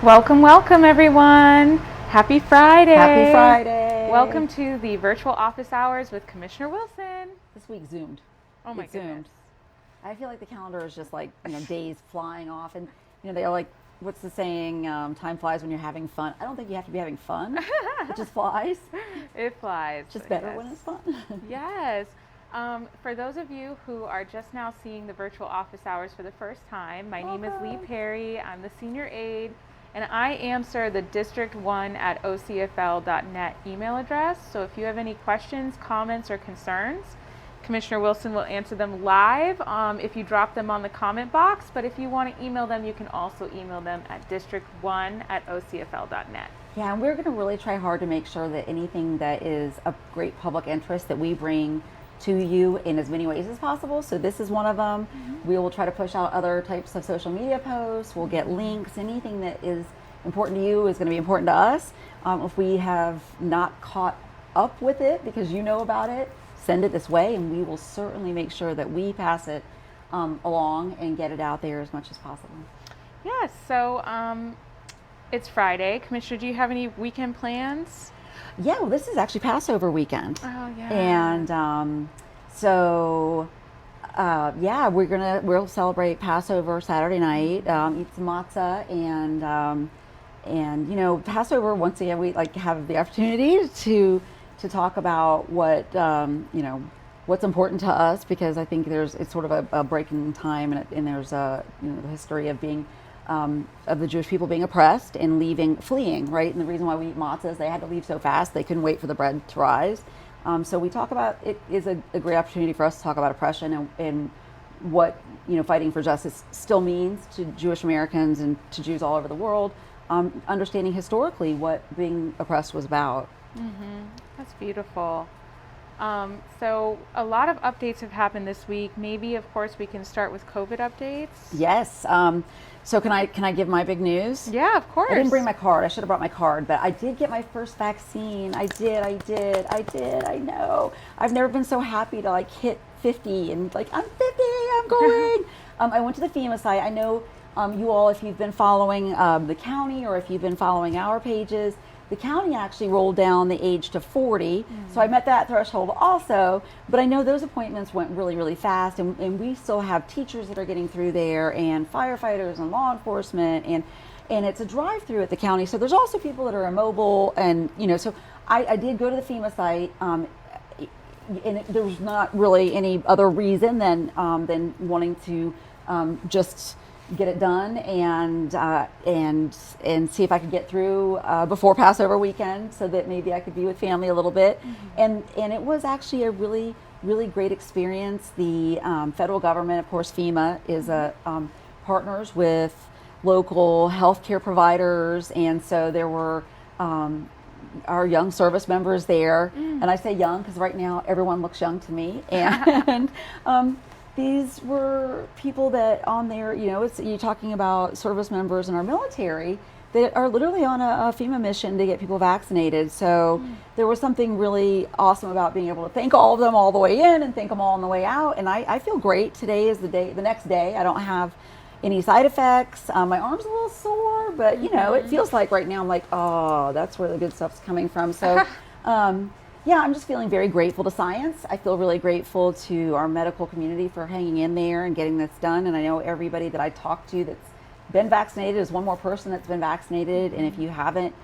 Welcome, welcome everyone. Happy Friday. Happy Friday. Welcome to the virtual office hours with Commissioner Wilson. This week zoomed. Oh my It goodness. zoomed. I feel like the calendar is just like, days flying off, and they're like, what's the saying? Time flies when you're having fun. I don't think you have to be having fun. It just flies. It flies. It's just better yes. when it's fun. Yes. For those of you who are just now seeing the virtual office hours for the first time, my name is Lee Perry. I'm the senior aide, and I answer the district1@ocfl.net email address. So if you have any questions, comments, or concerns, Commissioner Wilson will answer them live if you drop them on the comment box. But if you want to email them, you can also email them at district1@ocfl.net. Yeah, and we're going to really try hard to make sure that anything that is of great public interest that we bring to you in as many ways as possible. So this is one of them. We will try to push out other types of social media posts. We'll get links. Anything that is important to you is going to be important to us. If we have not caught up with it because you know about it, send it this way, and we will certainly make sure that we pass it along and get it out there as much as possible. Yes, so it's Friday. Commissioner, do you have any weekend plans? Yeah, well, this is actually Passover weekend. Oh, yeah. And we'll celebrate Passover Saturday night, eat some matzah, and Passover, once again, we like have the opportunity to talk about what's important to us, because I think it's sort of a breaking time, and there's the history of being of the Jewish people being oppressed and fleeing, right? And the reason why we eat matzah is they had to leave so fast they couldn't wait for the bread to rise. So we talk about it is a great opportunity for us to talk about oppression and what fighting for justice still means to Jewish Americans and to Jews all over the world. Understanding historically what being oppressed was about. Mm-hmm. That's beautiful. So a lot of updates have happened this week. Maybe, of course, we can start with COVID updates. Yes. So can I give my big news? Yeah, of course. I didn't bring my card. I should have brought my card, but I did get my first vaccine. I did. I know. I've never been so happy to hit 50 and I'm 50. I'm going. I went to the FEMA site. I know you all, if you've been following the county or if you've been following our pages, the county actually rolled down the age to 40, so I met that threshold also, but I know those appointments went really, really fast, and we still have teachers that are getting through there, and firefighters and law enforcement, and it's a drive-through at the county, so there's also people that are immobile, and so I did go to the FEMA site, and there was not really any other reason than wanting to just get it done and see if I could get through before Passover weekend, so that maybe I could be with family a little bit. And it was actually a really, really great experience. The federal government, of course, FEMA is partners with local healthcare providers, and so there were our young service members there. And I say young because right now everyone looks young to me, and these were people that on there, you're talking about service members in our military that are literally on a FEMA mission to get people vaccinated. So there was something really awesome about being able to thank all of them all the way in and thank them all on the way out. And I feel great. Today is the next day. I don't have any side effects. My arm's a little sore, but it feels like right now I'm like, oh, that's where the good stuff's coming from. So, yeah, I'm just feeling very grateful to science. I feel really grateful to our medical community for hanging in there and getting this done. And I know everybody that I talk to that's been vaccinated is one more person that's been vaccinated. And if you haven't,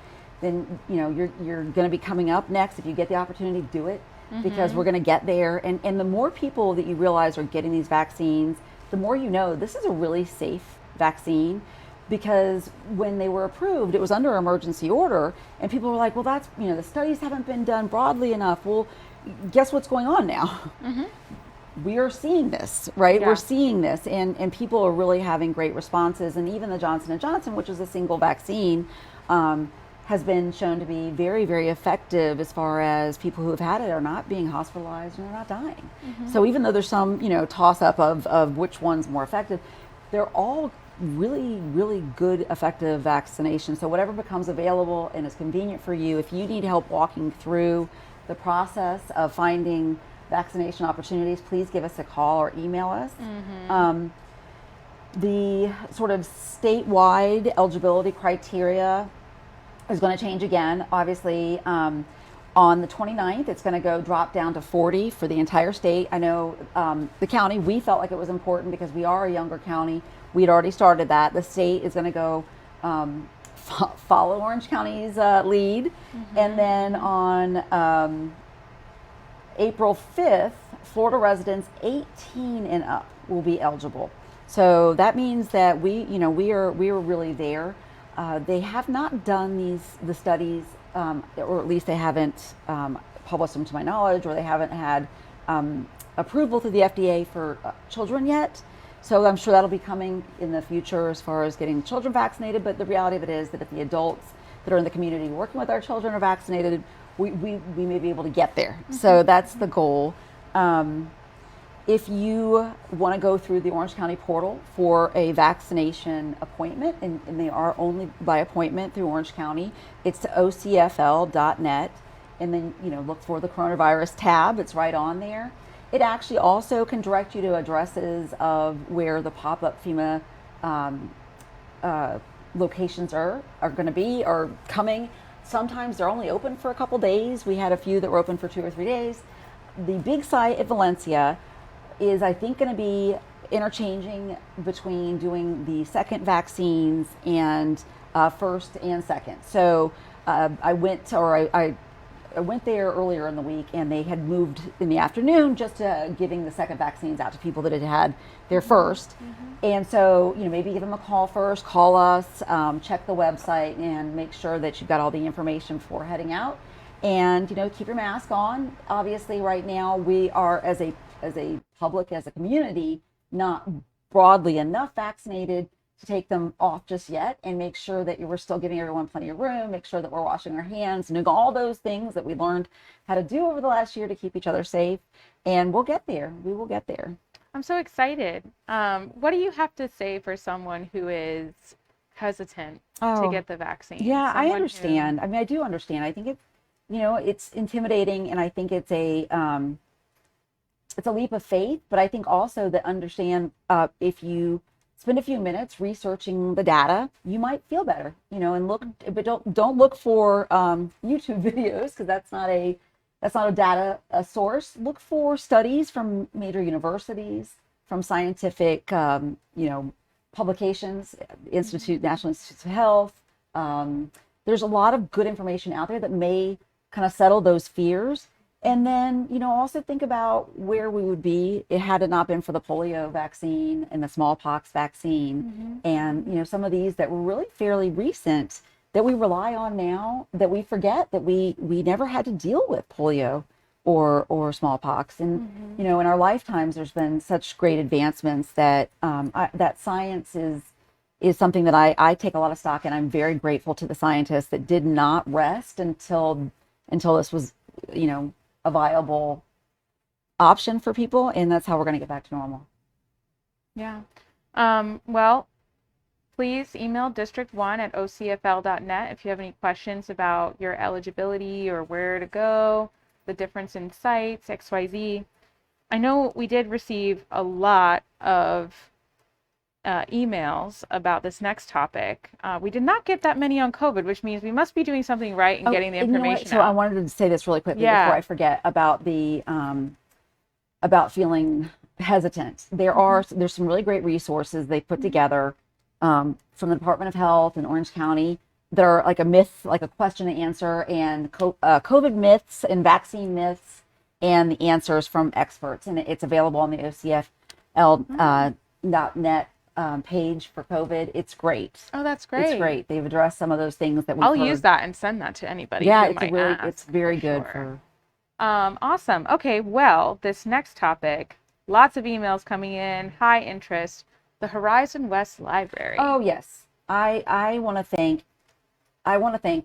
then you're going to be coming up next. If you get the opportunity, do it, because we're going to get there. And the more people that you realize are getting these vaccines, the more this is a really safe vaccine. Because when they were approved, it was under emergency order, and people were like, well, that's, the studies haven't been done broadly enough. Well, guess what's going on now? We are seeing this, right? Yeah. We're seeing this, and people are really having great responses. And even the Johnson & Johnson, which is a single vaccine, has been shown to be very, very effective as far as people who have had it are not being hospitalized and they're not dying. So even though there's some, toss-up of which one's more effective, they're all really, really good, effective vaccination. So whatever becomes available and is convenient for you, if you need help walking through the process of finding vaccination opportunities, please give us a call or email us. The sort of statewide eligibility criteria is going to change again. Obviously, on the 29th, it's going to go drop down to 40 for the entire state. I know the county, we felt like it was important because we are a younger county. We'd already started that. The state is going to go follow Orange County's lead. And then on April 5th, Florida residents 18 and up will be eligible. So that means that we are really there. They have not done the studies, or at least they haven't published them to my knowledge, or they haven't had approval through the FDA for children yet. So I'm sure that'll be coming in the future as far as getting children vaccinated. But the reality of it is that if the adults that are in the community working with our children are vaccinated, we may be able to get there. So that's the goal. If you want to go through the Orange County portal for a vaccination appointment, and they are only by appointment through Orange County, it's to ocfl.net, and then look for the coronavirus tab. It's right on there. It actually also can direct you to addresses of where the pop-up FEMA locations are going to be or coming. Sometimes they're only open for a couple days. We had a few that were open for 2 or 3 days. The big site at Valencia is, I think, going to be interchanging between doing the second vaccines and first and second. So I went there earlier in the week, and they had moved in the afternoon just to giving the second vaccines out to people that had had their first. And so, maybe give them a call first, call us, check the website, and make sure that you've got all the information before heading out. And, keep your mask on. Obviously, right now, we are, as a public, as a community, not broadly enough vaccinated to take them off just yet, and make sure that we're still giving everyone plenty of room, make sure that we're washing our hands, and all those things that we learned how to do over the last year to keep each other safe. And we'll get there. We will get there. I'm so excited. What do you have to say for someone who is hesitant to get the vaccine? Yeah, I understand. I do understand. I think it's, it's intimidating, and I think it's a leap of faith. But I think also that understand if you spend a few minutes researching the data, you might feel better, and look, but don't look for YouTube videos, because that's not a data source. Look for studies from major universities, from scientific, publications, National Institutes of Health. There's a lot of good information out there that may kind of settle those fears. And then, also think about where we would be had it not been for the polio vaccine and the smallpox vaccine. And, some of these that were really fairly recent that we rely on now, that we forget that we never had to deal with polio or smallpox. And, in our lifetimes, there's been such great advancements that that science is something that I take a lot of stock in. I'm very grateful to the scientists that did not rest until this was, a viable option for people, and that's how we're going to get back to normal. Yeah. Well, please email district1@ocfl.net if you have any questions about your eligibility or where to go, the difference in sites, XYZ. I know we did receive a lot of emails about this next topic. We did not get that many on COVID, which means we must be doing something right in getting the information out. So I wanted to say this really quickly before I forget about the about feeling hesitant. There's some really great resources they put together from the Department of Health and Orange County that are like a question and answer, and COVID myths and vaccine myths, and the answers from experts. And it's available on the ocfl.net page for COVID. It's great. Oh, that's great. It's great. They've addressed some of those things that we've I'll use that and send that to anybody. Yeah, who it's very good for. Awesome. Okay, well, this next topic, lots of emails coming in, high interest, the Horizon West Library. Oh yes, I want to thank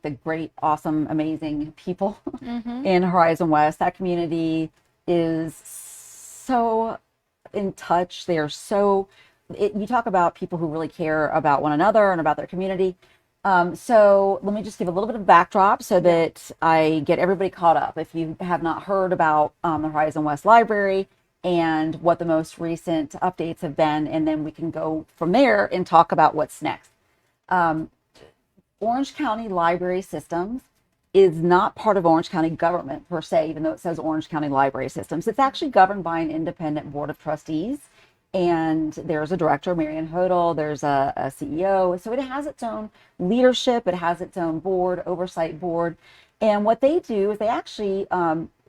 the great, awesome, amazing people in Horizon West. That community is so in touch. They are so. You talk about people who really care about one another and about their community. So let me just give a little bit of backdrop so that I get everybody caught up. If you have not heard about the Horizon West Library, and what the most recent updates have been, and then we can go from there and talk about what's next. Orange County Library Systems is not part of Orange County government per se, even though it says Orange County Library Systems. It's actually governed by an independent board of trustees, and there's a director, Marian Hodel, there's a CEO. So it has its own leadership, it has its own board, oversight board. And what they do is they actually,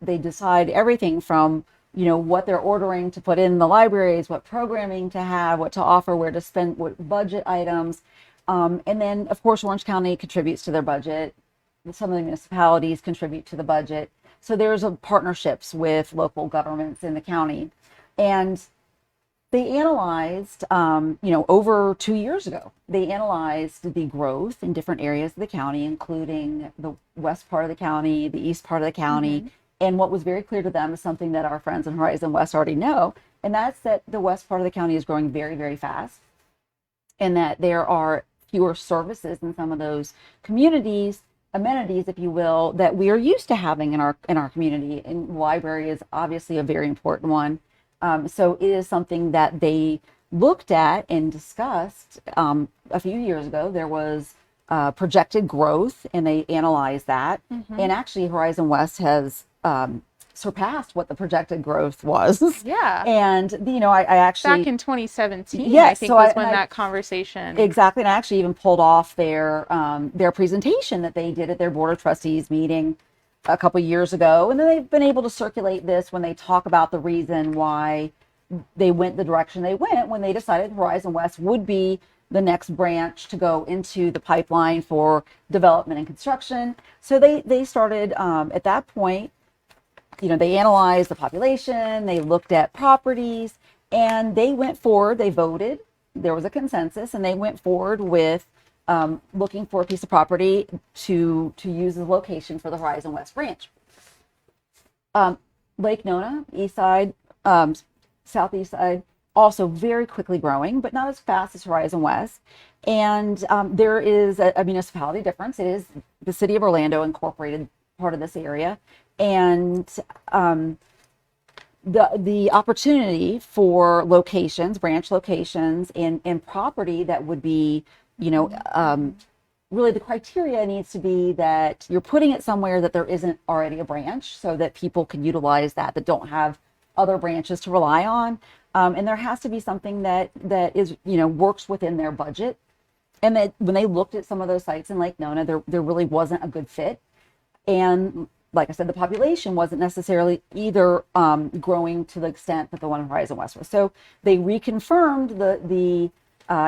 they decide everything from, what they're ordering to put in the libraries, what programming to have, what to offer, where to spend, what budget items. And then, of course, Orange County contributes to their budget. Some of the municipalities contribute to the budget. So there's partnerships with local governments in the county. And they analyzed, over 2 years ago, they analyzed the growth in different areas of the county, including the west part of the county, the east part of the county. And what was very clear to them is something that our friends in Horizon West already know, and that's that the west part of the county is growing very, very fast, and that there are fewer services in some of those communities, amenities, if you will, that we are used to having in our community. And library is obviously a very important one. So it is something that they looked at and discussed a few years ago. There was projected growth, and they analyzed that. And actually, Horizon West has surpassed what the projected growth was. Yeah. And, I actually... Back in 2017, yes, I think was when that conversation... Exactly. And I actually even pulled off their presentation that they did at their Board of Trustees meeting a couple years ago. And then they've been able to circulate this when they talk about the reason why they went the direction they went when they decided Horizon West would be the next branch to go into the pipeline for development and construction. So they started at that point, they analyzed the population, they looked at properties, and they went forward, they voted, there was a consensus, and they went forward with looking for a piece of property to use as a location for the Horizon West branch. Lake Nona, east side, southeast side, also very quickly growing, but not as fast as Horizon West. And there is a municipality difference. It is the city of Orlando incorporated part of this area. And the opportunity for locations, branch locations, and property that would be, really the criteria needs to be that you're putting it somewhere that there isn't already a branch, so that people can utilize that don't have other branches to rely on. And there has to be something that is, works within their budget. And that when they looked at some of those sites in Lake Nona, there really wasn't a good fit. And like I said, the population wasn't necessarily either growing to the extent that the one in Horizon West was. So they reconfirmed the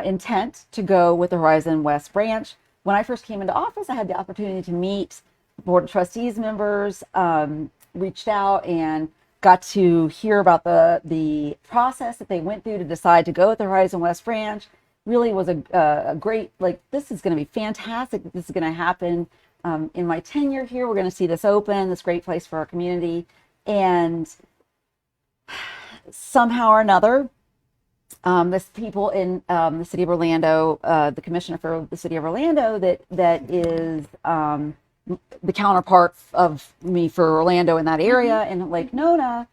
intent to go with the Horizon West branch. When I first came into office, I had the opportunity to meet Board of Trustees members, reached out and got to hear about the process that they went through to decide to go with the Horizon West branch. Really was a great, this is going to be fantastic. This is going to happen in my tenure here. We're going to see this open, this great place for our community. And somehow or another, this people in the city of Orlando, the commissioner for the city of Orlando that is the counterpart of me for Orlando in that area, in Lake Nona,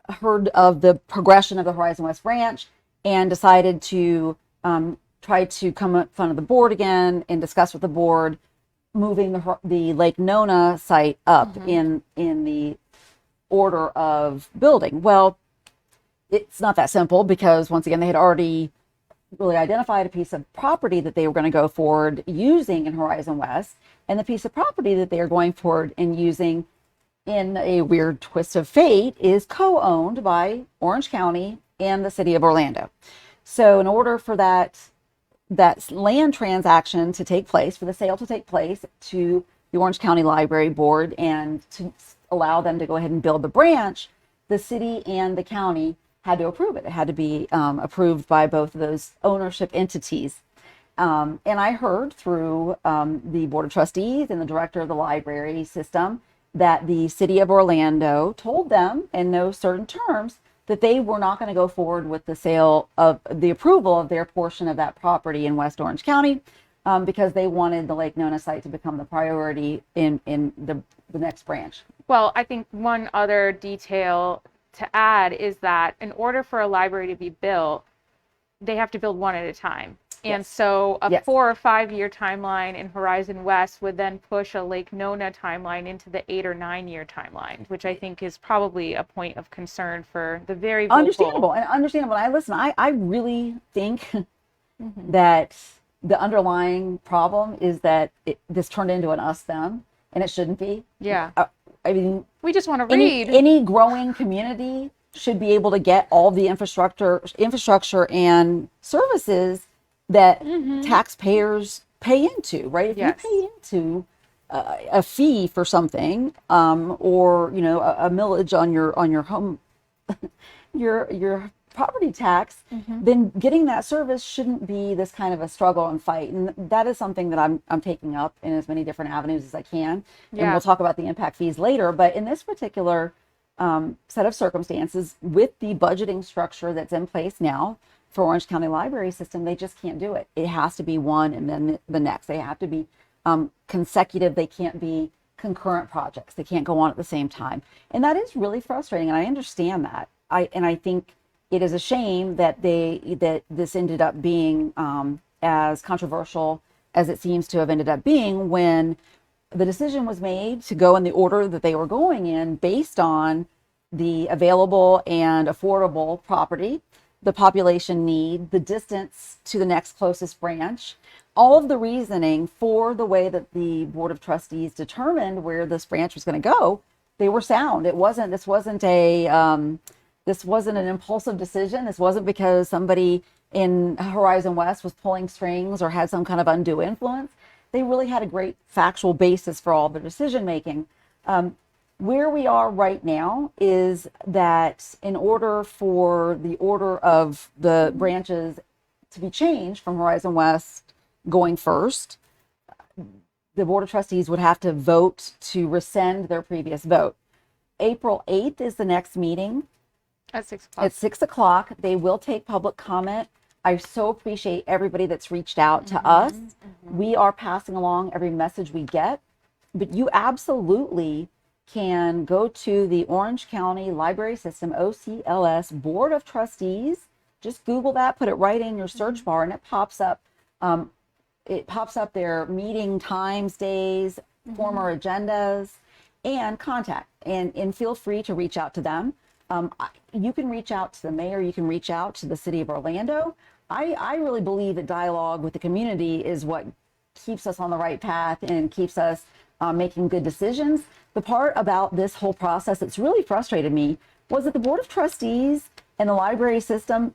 heard of the progression of the Horizon West branch and decided to try to come in front of the board again and discuss with the board moving the Lake Nona site up in the order of building. Well, it's not that simple, because once again, they had already really identified a piece of property that they were going to go forward using in Horizon West, and the piece of property that they are going forward and using, in a weird twist of fate, is co-owned by Orange County and the city of Orlando. So in order for that land transaction to take place, for the sale to take place to the Orange County Library Board and to allow them to go ahead and build the branch, the city and the county had to approve it. It had to be approved by both of those ownership entities. And I heard through the Board of Trustees and the director of the library system that the city of Orlando told them in no certain terms that they were not going to go forward with the sale of the approval of their portion of that property in West Orange County, because they wanted the Lake Nona site to become the priority in the next branch. Well, I think one other detail to add is that in order for a library to be built, they have to build one at a time. And Yes. so a Yes. 4 or 5 year timeline in Horizon West would then push a Lake Nona timeline into the 8 or 9 year timeline, which I think is probably a point of concern for the very vocal. Understandable. And understandable. I listen, I really think that the underlying problem is that this turned into an us them, and it shouldn't be. Yeah. I mean, We just want to any read. any growing community should be able to get all the infrastructure and services that taxpayers pay into, right? If Yes. you pay into a fee for something, or a millage on your home, your property tax, then getting that service shouldn't be this kind of a struggle and fight. And that is something that I'm taking up in as many different avenues as I can. And Yeah. we'll talk about the impact fees later. But in this particular set of circumstances, with the budgeting structure that's in place now for Orange County Library System, they just can't do it. It has to be one and then the next. They have to be consecutive. They can't be concurrent projects. They can't go on at the same time. And that is really frustrating. And I understand that. I think it is a shame that this ended up being as controversial as it seems to have ended up being, when the decision was made to go in the order that they were going in based on the available and affordable property, the population need, the distance to the next closest branch, all of the reasoning for the way that the Board of Trustees determined where this branch was going to go. They were sound. This wasn't an impulsive decision. This wasn't because somebody in Horizon West was pulling strings or had some kind of undue influence. They really had a great factual basis for all the decision making. Where we are right now is that in order for the order of the branches to be changed from Horizon West going first, the Board of Trustees would have to vote to rescind their previous vote. April 8th is the next meeting. At 6 o'clock. At 6 o'clock, they will take public comment. I so appreciate everybody that's reached out to us. We are passing along every message we get, but you absolutely can go to the Orange County Library System, OCLS Board of Trustees. Just Google that, put it right in your search bar, and it pops up. It pops up their meeting times, days, former agendas, and contact. And feel free to reach out to them. You can reach out to the mayor. You can reach out to the city of Orlando. I really believe that dialogue with the community is what keeps us on the right path and keeps us making good decisions. The part about this whole process that's really frustrated me was that the Board of Trustees and the library system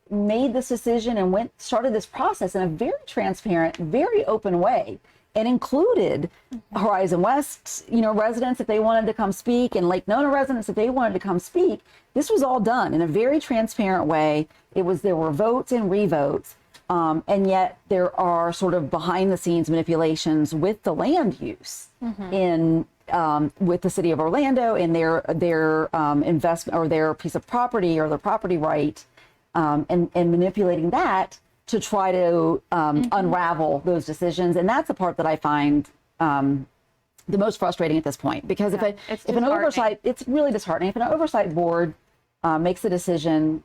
made this decision and started this process in a very transparent, very open way, and included Horizon West, residents if they wanted to come speak, and Lake Nona residents if they wanted to come speak. This was all done in a very transparent way. There were votes and revotes, and yet there are sort of behind the scenes manipulations with the land use with the city of Orlando and their investment or their piece of property or their property right, and manipulating that to try to unravel those decisions. And that's the part that I find the most frustrating at this point, because if an oversight, it's really disheartening. If an oversight board makes a decision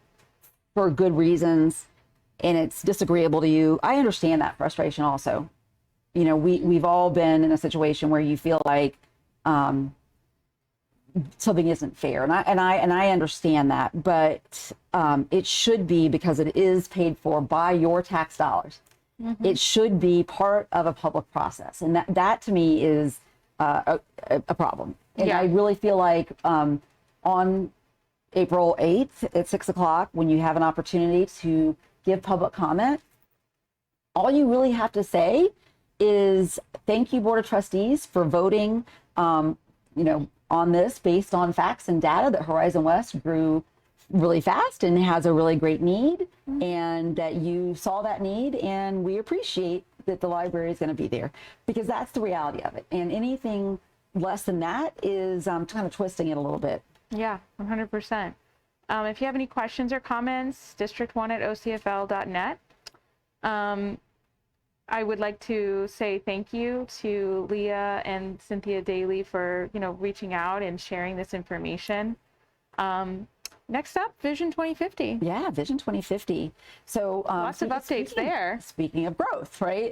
for good reasons and it's disagreeable to you, I understand that frustration also. We've all been in a situation where you feel like something isn't fair, and I understand that, but it should be, because it is paid for by your tax dollars. It should be part of a public process, and that to me is a problem. And I really feel like on April 8th at 6 o'clock, when you have an opportunity to give public comment, all you really have to say is thank you, Board of Trustees, for voting on this based on facts and data that Horizon West grew really fast and has a really great need, and that you saw that need, and we appreciate that the library is going to be there, because that's the reality of it. And anything less than that is kind of twisting it a little bit. Yeah, 100%. If you have any questions or comments, district1@ocfl.net. I would like to say thank you to Leah and Cynthia Daly for, reaching out and sharing this information. next up, Vision 2050. Yeah, Vision 2050. So Lots of updates there. Speaking of growth, right?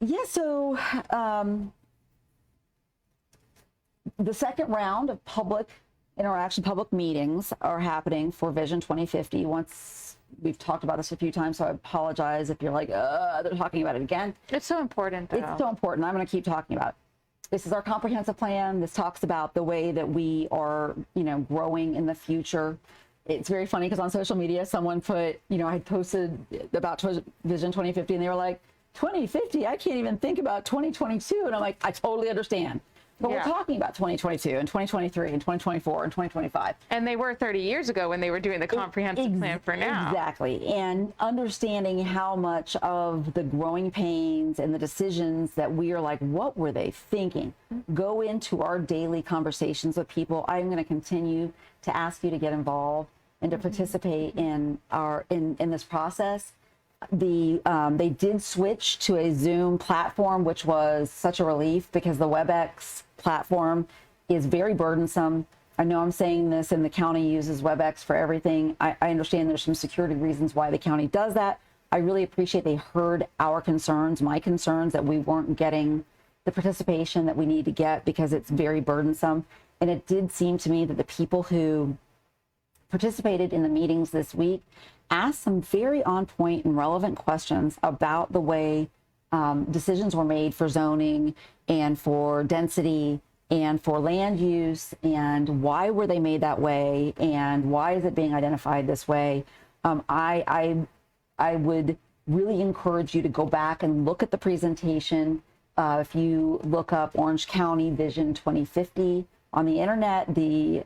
Yeah, so the second round of public interaction, public meetings are happening for Vision 2050. Once we've talked about this a few times, so I apologize if you're like, they're talking about it again. It's so important, though. It's so important. I'm going to keep talking about it. This is our comprehensive plan. This talks about the way that we are, growing in the future. It's very funny because on social media, someone put, I had posted about Vision 2050 and they were like, 2050, I can't even think about 2022. And I'm like, I totally understand. But we're talking about 2022 and 2023 and 2024 and 2025. And they were 30 years ago when they were doing the comprehensive plan for now. Exactly. And understanding how much of the growing pains and the decisions that we are like, what were they thinking? Go into our daily conversations with people. I'm going to continue to ask you to get involved and to participate in this process. They did switch to a Zoom platform, which was such a relief because the WebEx platform is very burdensome. I know I'm saying this, and the county uses WebEx for everything. I understand there's some security reasons why the county does that. I really appreciate they heard our concerns, my concerns, that we weren't getting the participation that we need to get because it's very burdensome. And it did seem to me that the people who participated in the meetings this week asked some very on point and relevant questions about the way decisions were made for zoning and for density and for land use, and why were they made that way, and why is it being identified this way. I would really encourage you to go back and look at the presentation. If you look up Orange County Vision 2050 on the internet, the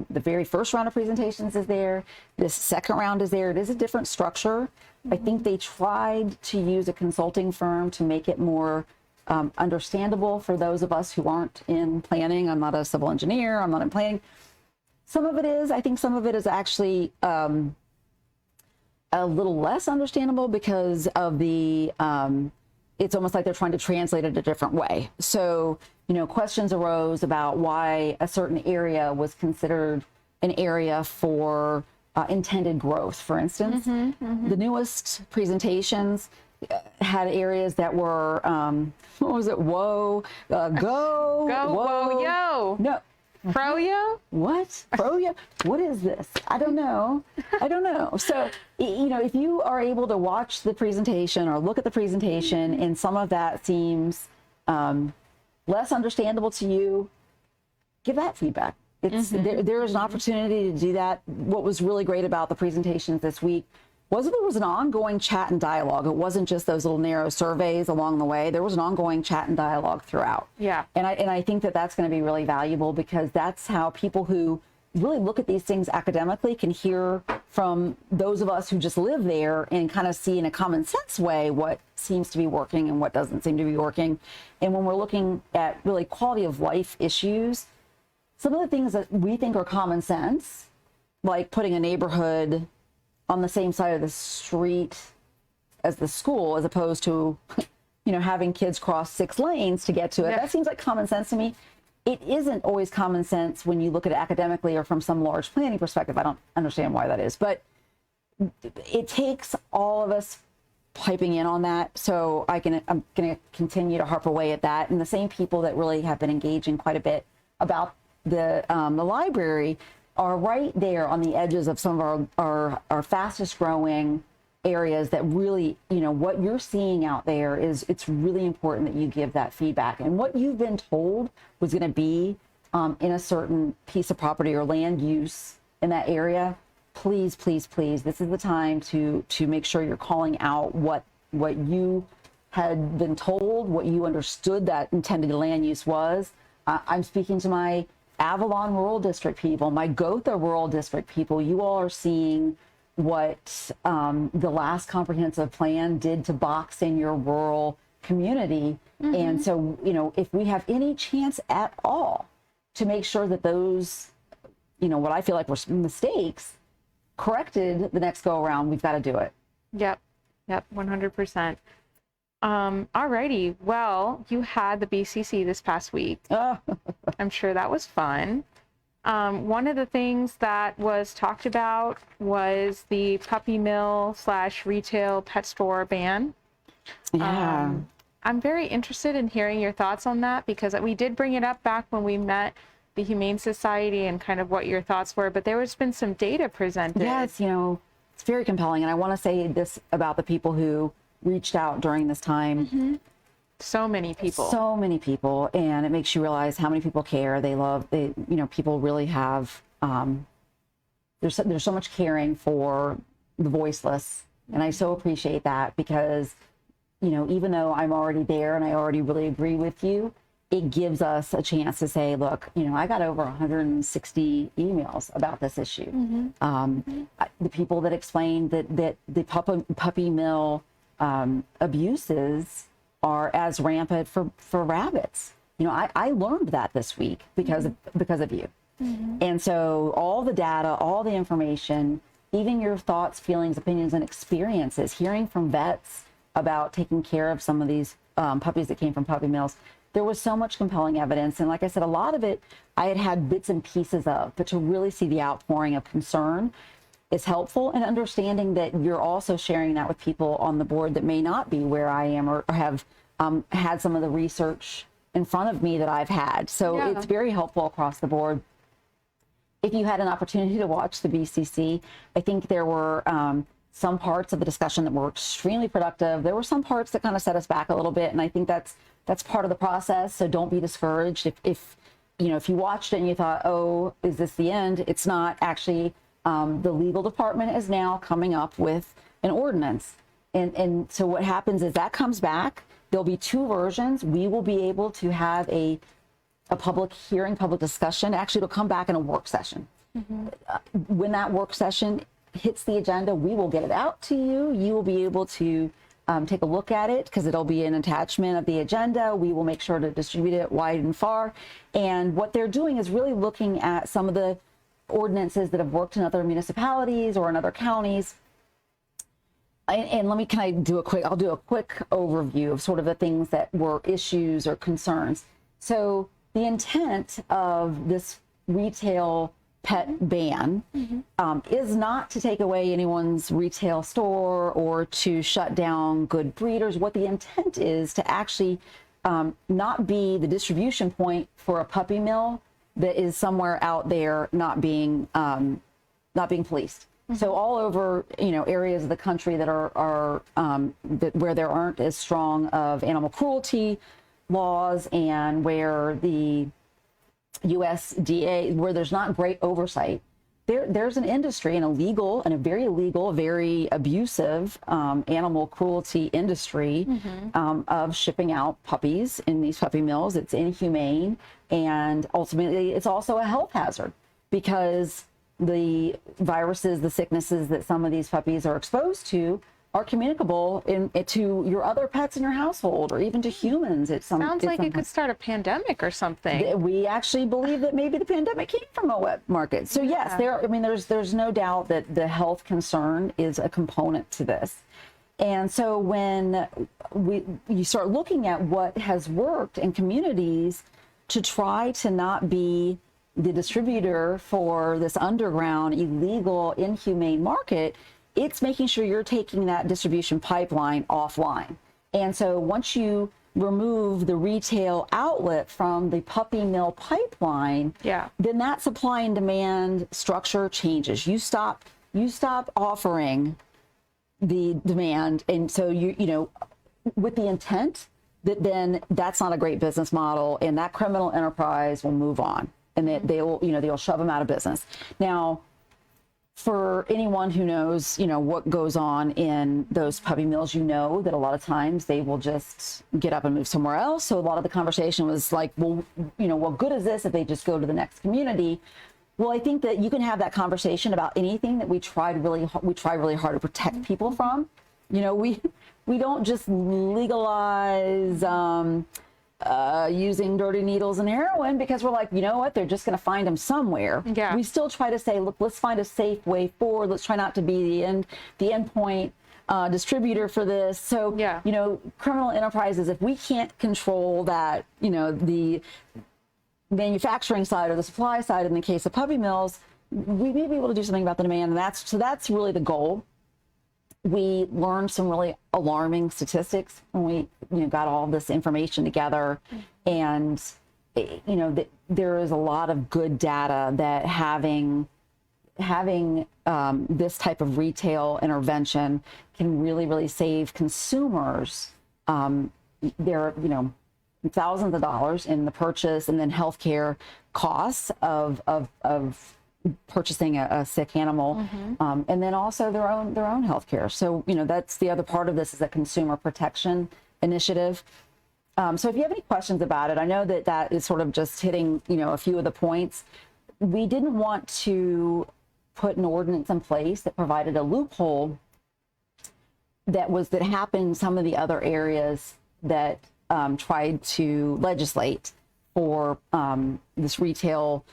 very first round of presentations is there. This second round is there. It is a different structure. I think they tried to use a consulting firm to make it more understandable for those of us who aren't in planning. I'm not a civil engineer. I'm not in planning. Some of it is. I think some of it is actually a little less understandable because of the it's almost like they're trying to translate it a different way. So, questions arose about why a certain area was considered an area for intended growth, for instance. The newest presentations had areas that were, what was it? Whoa, go, whoa, yo. No. Froyo? What? Froyo? What is this? I don't know. So, if you are able to watch the presentation or look at the presentation and some of that seems less understandable to you, give that feedback. There is an opportunity to do that. What was really great about the presentations this week was that there was an ongoing chat and dialogue. It wasn't just those little narrow surveys along the way. There was an ongoing chat and dialogue throughout. Yeah. And I think that that's going to be really valuable because that's how people who really look at these things academically can hear from those of us who just live there and kind of see in a common sense way what seems to be working and what doesn't seem to be working. And when we're looking at really quality of life issues, some of the things that we think are common sense, like putting a neighborhood on the same side of the street as the school, as opposed to, having kids cross 6 lanes to get to it. Yeah. That seems like common sense to me. It isn't always common sense when you look at it academically or from some large planning perspective. I don't understand why that is, but it takes all of us piping in on that. So I'm going to continue to harp away at that. And the same people that really have been engaging quite a bit about the library are right there on the edges of some of our fastest growing areas that really, what you're seeing out there it's really important that you give that feedback. And what you've been told was going to be in a certain piece of property or land use in that area, please, please, please, this is the time to make sure you're calling out what you had been told, what you understood that intended land use was. I'm speaking to my Avalon Rural District people, my Gotha Rural District people. You all are seeing what the last comprehensive plan did to box in your rural community. And so, if we have any chance at all to make sure that those, what I feel like were mistakes corrected the next go around, we've got to do it. Yep, 100%. Alrighty. Well, you had the BCC this past week. I'm sure that was fun. One of the things that was talked about was the puppy mill / retail pet store ban. Yeah. I'm very interested in hearing your thoughts on that, because we did bring it up back when we met the Humane Society and kind of what your thoughts were, but there has been some data presented. Yeah, it's very compelling. And I want to say this about the people who reached out during this time. So many people. So many people. And it makes you realize how many people care. People really have, there's so much caring for the voiceless. And I so appreciate that, because, even though I'm already there and I already really agree with you, it gives us a chance to say, look, I got over 160 emails about this issue. The people that explained that the puppy mill abuses are as rampant for rabbits. I learned that this week because of you. And so all the data, all the information, even your thoughts, feelings, opinions, and experiences, hearing from vets about taking care of some of these puppies that came from puppy mills, there was so much compelling evidence. And like I said, a lot of it I had bits and pieces of, but to really see the outpouring of concern is helpful, and understanding that you're also sharing that with people on the board that may not be where I am, or have had some of the research in front of me that I've had. So it's very helpful across the board. If you had an opportunity to watch the BCC, I think there were some parts of the discussion that were extremely productive. There were some parts that kind of set us back a little bit, and I think that's part of the process. So don't be discouraged if you watched it and you thought, oh, is this the end? It's not. Actually, the legal department is now coming up with an ordinance, and so what happens is that comes back. There'll be two versions. We will be able to have a public hearing, public discussion. Actually, it'll come back in a work session. When that work session hits the agenda, we will get it out to you. You will be able to take a look at it, because it'll be an attachment of the agenda. We will make sure to distribute it wide and far. And what they're doing is really looking at some of the ordinances that have worked in other municipalities or in other counties. And I'll do a quick overview of sort of the things that were issues or concerns. So the intent of this retail pet ban is not to take away anyone's retail store or to shut down good breeders. What the intent is to actually not be the distribution point for a puppy mill that is somewhere out there not being policed. So all over, areas of the country that are where there aren't as strong of animal cruelty laws, and where the USDA, where there's not great oversight, there's an industry, a very illegal, very abusive animal cruelty industry of shipping out puppies in these puppy mills. It's inhumane, and ultimately it's also a health hazard, because the viruses, the sicknesses that some of these puppies are exposed to are communicable to your other pets in your household, or even to humans. Sounds like it could start a pandemic or something. We actually believe that maybe the pandemic came from a wet market. So yes, there's no doubt that the health concern is a component to this. And so when you start looking at what has worked in communities to try to not be the distributor for this underground, illegal, inhumane market, it's making sure you're taking that distribution pipeline offline. And so once you remove the retail outlet from the puppy mill pipeline, then that supply and demand structure changes. You stop offering the demand, and so you with the intent that then that's not a great business model, and that criminal enterprise will move on, and they'll shove them out of business. Now, for anyone who knows, what goes on in those puppy mills, that a lot of times they will just get up and move somewhere else. So a lot of the conversation was like, well, what good is this if they just go to the next community? Well, I think that you can have that conversation about anything that we try really hard to protect people from. We don't just legalize using dirty needles and heroin because we're like, they're just going to find them somewhere. We still try to say, look, let's find a safe way forward. Let's try not to be the endpoint distributor for this. So, criminal enterprises, if we can't control that, the manufacturing side or the supply side in the case of puppy mills, we may be able to do something about the demand. And that's really the goal. We learned some really alarming statistics when we got all this information together. And there is a lot of good data that having this type of retail intervention can really save consumers there thousands of dollars in the purchase and then healthcare costs of purchasing a sick animal, and then also their own healthcare. So that's the other part of this, is a consumer protection initiative. So if you have any questions about it, I know that is sort of just hitting a few of the points. We didn't want to put an ordinance in place that provided a loophole that happened in some of the other areas that tried to legislate for this retail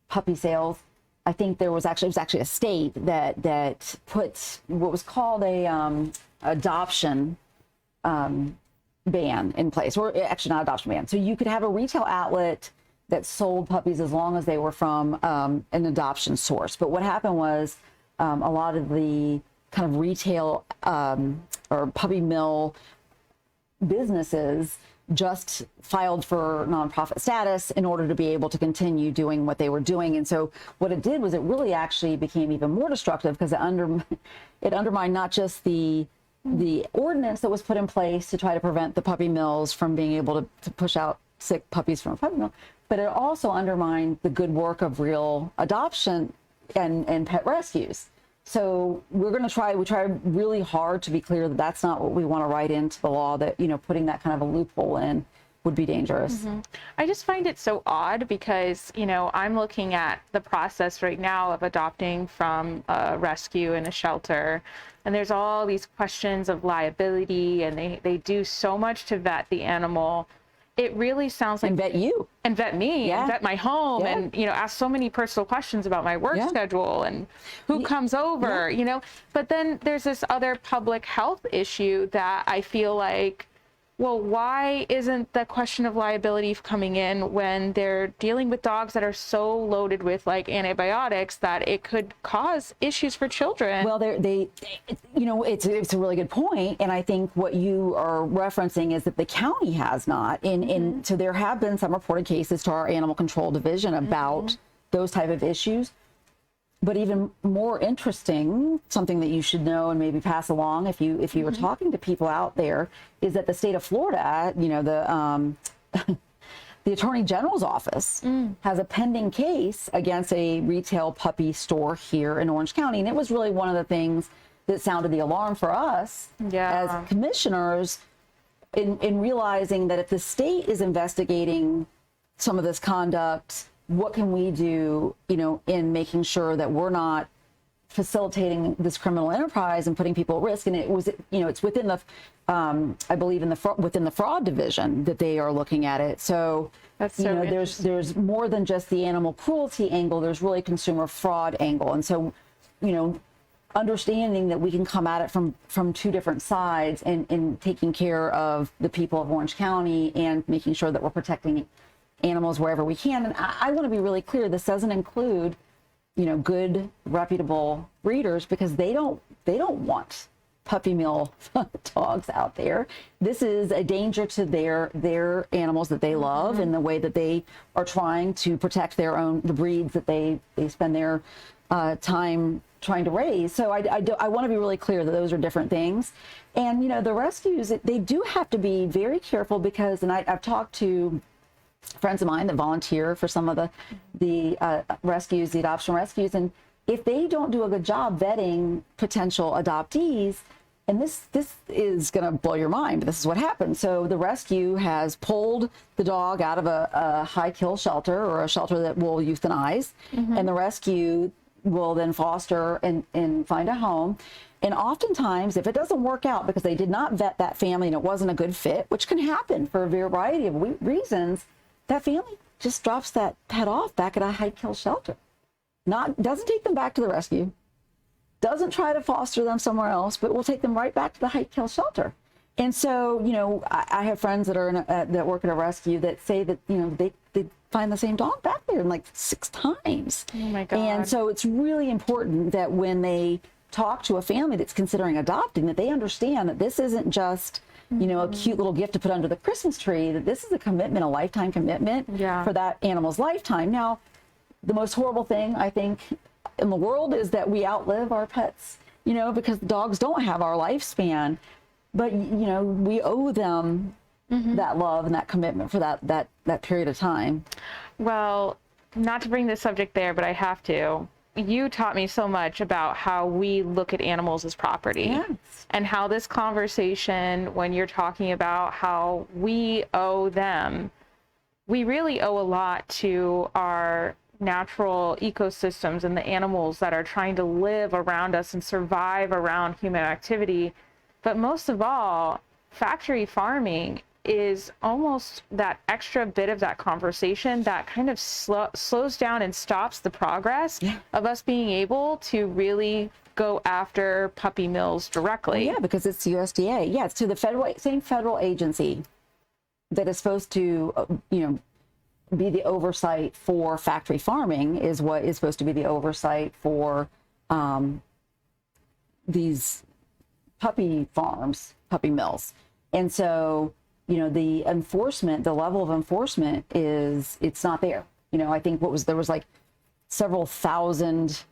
puppy sales. I think it was actually a state that put what was called a adoption ban in place, or actually not adoption ban. So you could have a retail outlet that sold puppies as long as they were from an adoption source. But what happened was a lot of the kind of retail or puppy mill businesses just filed for nonprofit status in order to be able to continue doing what they were doing. And so what it did was it really actually became even more destructive, because it undermined not just the ordinance that was put in place to try to prevent the puppy mills from being able to push out sick puppies from a puppy mill, but it also undermined the good work of real adoption and pet rescues. So we try really hard to be clear that that's not what we want to write into the law, that, putting that kind of a loophole in would be dangerous. I just find it so odd because, I'm looking at the process right now of adopting from a rescue in a shelter, and there's all these questions of liability, and they do so much to vet the animal. It really sounds like... And vet you. And vet me, and vet my home, Yeah. and, ask so many personal questions about my work schedule and who comes over, But then there's this other public health issue that I feel like, well, why isn't the question of liability coming in when they're dealing with dogs that are so loaded with antibiotics that it could cause issues for children? Well, it's a really good point, and I think what you are referencing is that the county has not. So there have been some reported cases to our animal control division about those type of issues. But even more interesting, something that you should know and maybe pass along if you were talking to people out there, is that the state of Florida, the Attorney General's office has a pending case against a retail puppy store here in Orange County. And it was really one of the things that sounded the alarm for us as commissioners in realizing that if the state is investigating some of this conduct, what can we do, in making sure that we're not facilitating this criminal enterprise and putting people at risk? And it was, it's within the, I believe within the fraud division that they are looking at it. So, that's so there's more than just the animal cruelty angle. There's really consumer fraud angle. And so, understanding that we can come at it from two different sides, and taking care of the people of Orange County and making sure that we're protecting animals wherever we can. And I want to be really clear, this doesn't include, good, reputable breeders, because they don't want puppy mill dogs out there. This is a danger to their animals that they love, and the way that they are trying to protect the breeds that they spend their time trying to raise. So I want to be really clear that those are different things. And, the rescues, they do have to be very careful, because, and I've talked to friends of mine that volunteer for some of the rescues, the adoption rescues, and if they don't do a good job vetting potential adoptees, and this is going to blow your mind, but this is what happened. So the rescue has pulled the dog out of a high kill shelter, or a shelter that will euthanize, and the rescue will then foster and find a home. And oftentimes, if it doesn't work out because they did not vet that family and it wasn't a good fit, which can happen for a variety of reasons, that family just drops that pet off back at a high kill shelter. Doesn't take them back to the rescue, doesn't try to foster them somewhere else, but will take them right back to the high kill shelter. And so, I have friends that are that work at a rescue that say that, they find the same dog back there like 6 times. Oh my God. And so it's really important that when they talk to a family that's considering adopting, that they understand that this isn't just, you know, a cute little gift to put under the Christmas tree, that this is a commitment, a lifetime commitment for that animal's lifetime. Now, the most horrible thing I think in the world is that we outlive our pets, you know, because dogs don't have our lifespan. But, you know, we owe them that love and that commitment for that period of time. Well, not to bring this subject there, but I have to. You taught me so much about how we look at animals as property. Yes. And how this conversation, when you're talking about how we owe them, we really owe a lot to our natural ecosystems and the animals that are trying to live around us and survive around human activity. But most of all, factory farming is almost that extra bit of that conversation that kind of slows down and stops the progress of us being able to really go after puppy mills directly. Well, yeah, because it's USDA. Yeah, it's to the same federal agency that is supposed to, you know, be the oversight for factory farming is what is supposed to be the oversight for these puppy farms, puppy mills. And so, you know, the enforcement, the level of enforcement it's not there. You know, I think there was like several thousand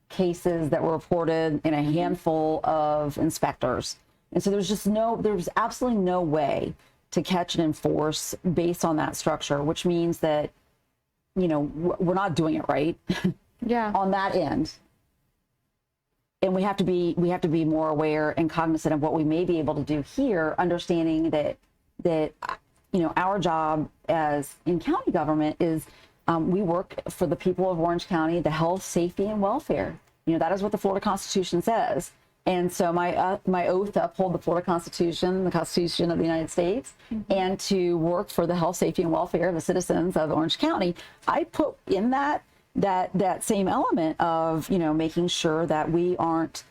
cases that were reported in a handful of inspectors. And so there's absolutely no way to catch and enforce based on that structure, which means that, you know, we're not doing it right on that end. And we have to be more aware and cognizant of what we may be able to do here, understanding that you know, our job as in county government is we work for the people of Orange County, the health, safety, and welfare. You know, that is what the Florida Constitution says. And so my oath to uphold the Florida Constitution, the Constitution of the United States, and to work for the health, safety, and welfare of the citizens of Orange County, I put in that same element of, you know, making sure that we aren't,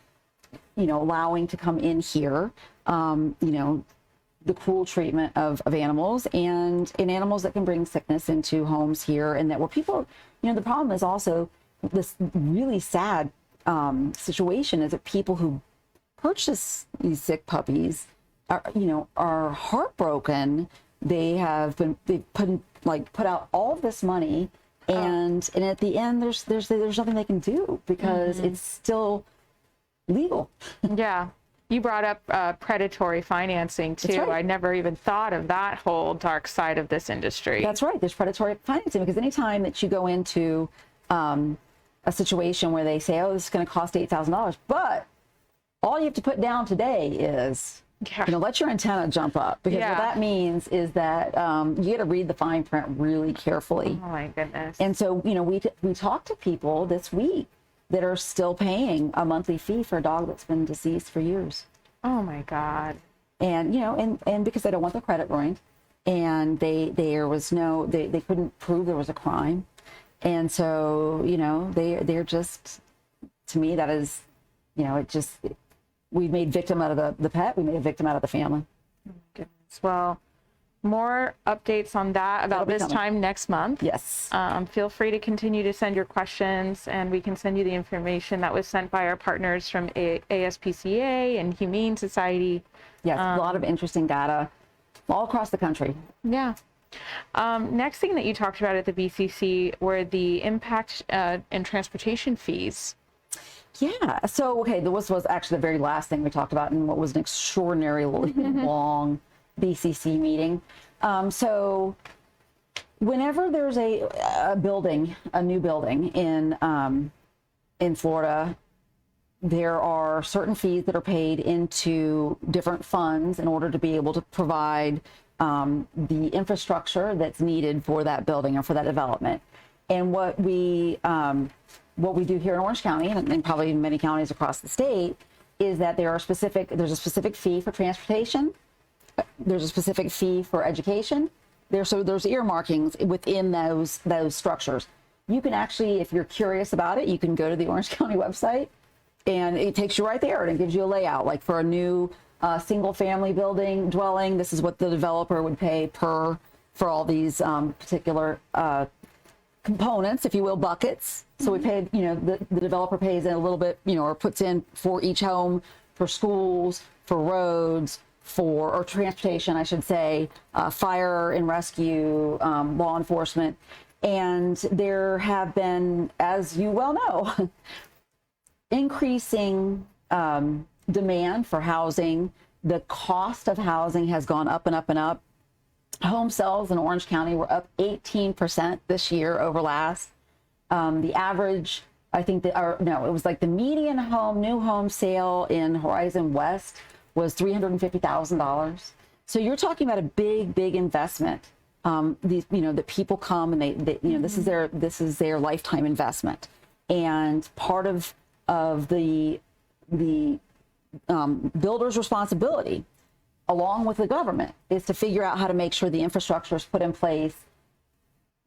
you know, allowing to come in here, you know, the cruel treatment of animals and in animals that can bring sickness into homes here, and that where people, you know, the problem is also this really sad situation is that people who purchase these sick puppies are heartbroken. They've put out all of this money, and at the end there's nothing they can do because it's still legal. Yeah. You brought up predatory financing too. That's right. I never even thought of that whole dark side of this industry. That's right. There's predatory financing because anytime that you go into a situation where they say, oh, this is going to cost $8,000, but all you have to put down today is, you know, let your antenna jump up, because what that means is that you got to read the fine print really carefully. Oh my goodness. And so, you know, we talked to people this week that are still paying a monthly fee for a dog that's been deceased for years. Oh my God. And, you know, and because they don't want their credit ruined, and they couldn't prove there was a crime. And so, you know, they're just, to me, that is, you know, we made victim out of the pet, we made a victim out of the family. Oh my goodness. Well, more updates on that about this time next month. Yes. Feel free to continue to send your questions, and we can send you the information that was sent by our partners from ASPCA and Humane Society. Yes, a lot of interesting data all across the country. Yeah. Next thing that you talked about at the BCC were the impact and transportation fees. Yeah. So, okay, this was actually the very last thing we talked about in what was an extraordinarily long BCC meeting. So whenever there's a new building in Florida, there are certain fees that are paid into different funds in order to be able to provide the infrastructure that's needed for that building or for that development. And what we do here in Orange County, and probably in many counties across the state, is that there's a specific fee for transportation. There's a specific fee for education. There's earmarkings within those structures. You can actually, if you're curious about it, you can go to the Orange County website, and it takes you right there, and it gives you a layout. Like for a new single family dwelling, this is what the developer would pay per for all these particular components, if you will, buckets. So we paid, the developer pays in a little bit, or puts in for each home, for schools, for roads, or transportation, I should say, fire and rescue, law enforcement. And there have been, as you well know, increasing demand for housing. The cost of housing has gone up and up and up. Home sales in Orange County were up 18% this year over last. The average, I think it was like the median new home sale in Horizon West was $350,000. So you're talking about a big, big investment. That people come and they this is their lifetime investment, and part of the builder's responsibility, along with the government, is to figure out how to make sure the infrastructure is put in place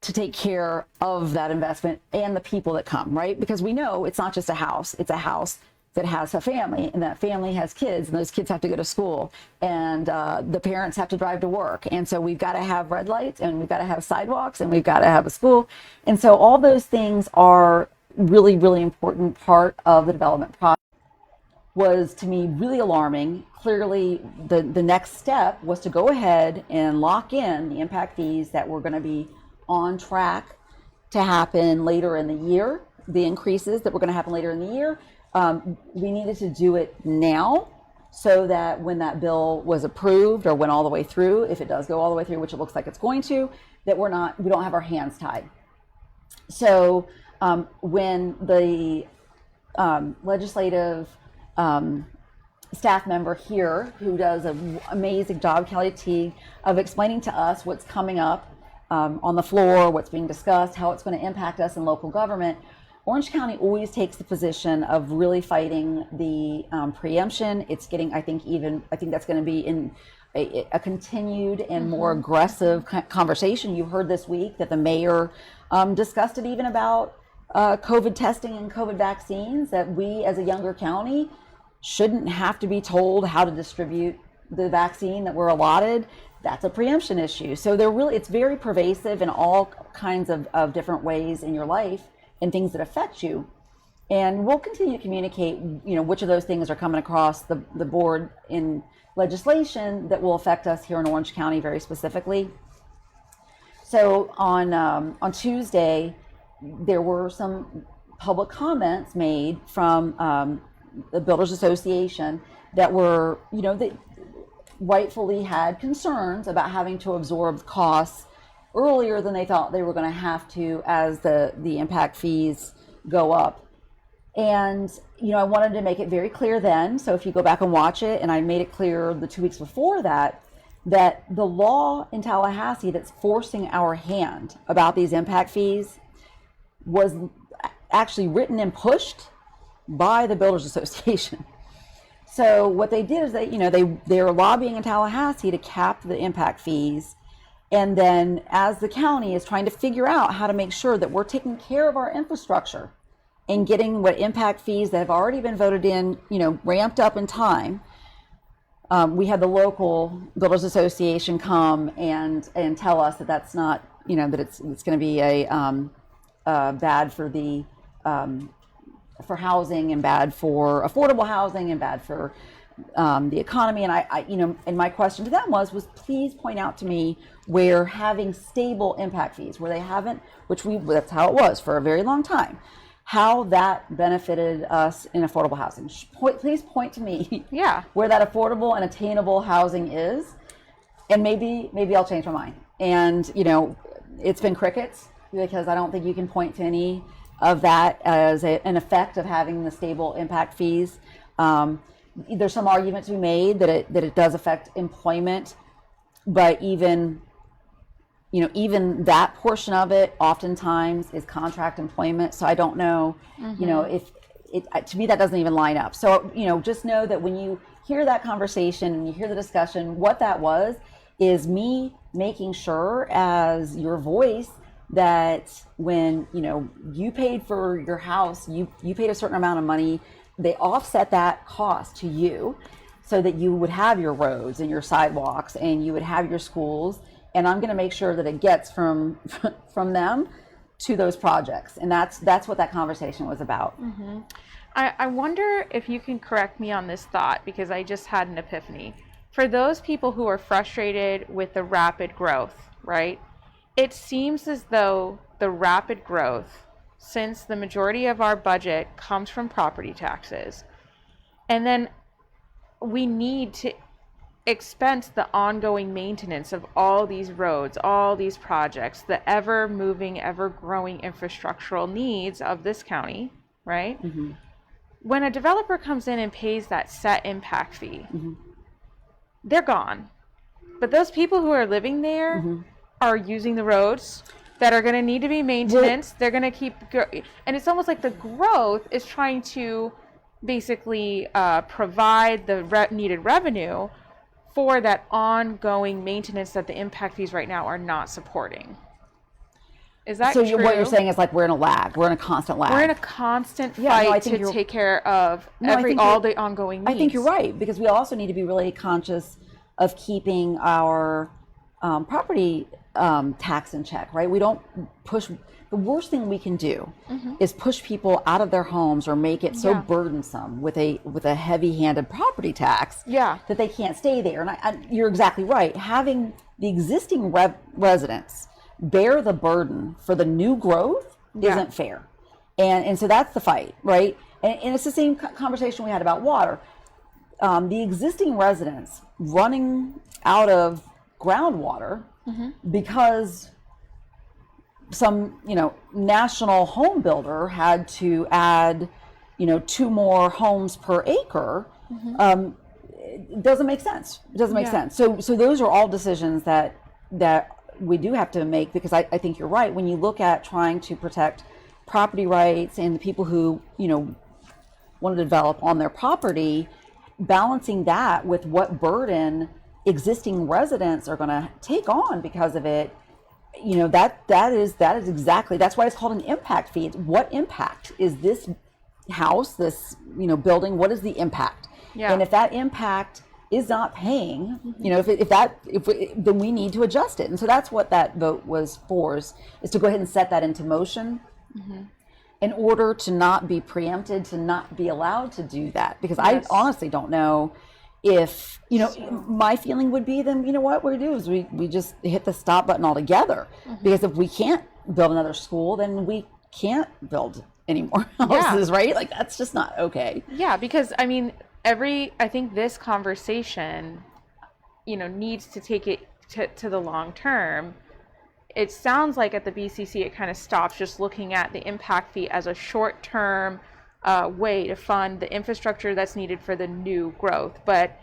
to take care of that investment and the people that come, right? Because we know it's not just a house, it's a house that has a family, and that family has kids, and those kids have to go to school, and the parents have to drive to work. And so we've got to have red lights, and we've got to have sidewalks, and we've got to have a school. And so all those things are really, really important part of the development process. Was, to me, really alarming. Clearly, the next step was to go ahead and lock in the impact fees that were going to be on track to happen later in the year, the increases that were going to happen later in the year. We needed to do it now so that when that bill was approved or went all the way through, if it does go all the way through, which it looks like it's going to, that we don't have our hands tied. So when the legislative staff member here, who does an amazing job, Kelly Teague, of explaining to us what's coming up on the floor, what's being discussed, how it's going to impact us in local government, Orange County always takes the position of really fighting the preemption. It's getting, I think that's going to be in a continued and more aggressive conversation. You heard this week that the mayor discussed it even about COVID testing and COVID vaccines, that we as a younger county shouldn't have to be told how to distribute the vaccine that we're allotted. That's a preemption issue. So it's very pervasive in all kinds of different ways in your life and things that affect you. And we'll continue to communicate, which of those things are coming across the board in legislation that will affect us here in Orange County very specifically. So on Tuesday, there were some public comments made from the Builders Association that were, that rightfully had concerns about having to absorb costs earlier than they thought they were going to have to as the impact fees go up. And, I wanted to make it very clear then, so if you go back and watch it, and I made it clear the 2 weeks before that the law in Tallahassee that's forcing our hand about these impact fees was actually written and pushed by the Builders Association. So what they did is they're lobbying in Tallahassee to cap the impact fees. And then as the county is trying to figure out how to make sure that we're taking care of our infrastructure and getting what impact fees that have already been voted in, ramped up in time, we had the local Builders Association come and tell us that that's not, that it's going to be a bad for the for housing and bad for affordable housing and bad for the economy. And I and my question to them was please point out to me where having stable impact fees, where they haven't, that's how it was for a very long time, how that benefited us in affordable housing. Please point to me where that affordable and attainable housing is, and maybe I'll change my mind. And it's been crickets, because I don't think you can point to any of that as an effect of having the stable impact fees. There's some argument to be made that it does affect employment, but even that portion of it oftentimes is contract employment. So I don't know, if to me that doesn't even line up. So just know that when you hear that conversation and you hear the discussion, what that was is me making sure as your voice that when you paid for your house, you paid a certain amount of money, they offset that cost to you so that you would have your roads and your sidewalks and you would have your schools and I'm going to make sure that it gets from them to those projects. And that's what that conversation was about. I wonder if you can correct me on this thought, because I just had an epiphany. For those people who are frustrated with the rapid growth, right? It seems as though the rapid growth, since the majority of our budget comes from property taxes, and then we need to expense the ongoing maintenance of all these roads, all these projects, the ever moving, ever growing infrastructural needs of this county, right? When a developer comes in and pays that set impact fee, they're gone. But those people who are living there are using the roads that are going to need to be maintained. They're going to keep and it's almost like the growth is trying to basically provide the needed revenue for that ongoing maintenance that the impact fees right now are not supporting. Is that so true? What you're saying is like we're in a lag. We're in a constant lag. We're in a constant fight to take care of all the ongoing needs. I think you're right, because we also need to be really conscious of keeping our property tax in check, right? We don't push. The worst thing we can do is push people out of their homes or make it so burdensome with a heavy-handed property tax that they can't stay there. And you're exactly right. Having the existing residents bear the burden for the new growth isn't fair. And so that's the fight, right? And it's the same conversation we had about water. The existing residents running out of groundwater because some, national home builder had to add, 2 more homes per acre. It doesn't make sense. It doesn't make sense. So those are all decisions that we do have to make, because I think you're right. When you look at trying to protect property rights and the people who, want to develop on their property, balancing that with what burden existing residents are going to take on because of it, that is exactly, that's why it's called an impact fee. It's what impact is this house, this, building, what is the impact? And if that impact is not paying, then we need to adjust it. And so that's what that vote was for, is to go ahead and set that into motion in order to not be preempted, to not be allowed to do that. Because I honestly don't know if, my feeling would be, then, what we do is we just hit the stop button altogether. Because if we can't build another school, then we can't build any more houses, right? Like, that's just not okay. Yeah, because, I think this conversation, needs to take it to the long term. It sounds like at the BCC it kind of stops just looking at the impact fee as a short-term way to fund the infrastructure that's needed for the new growth. But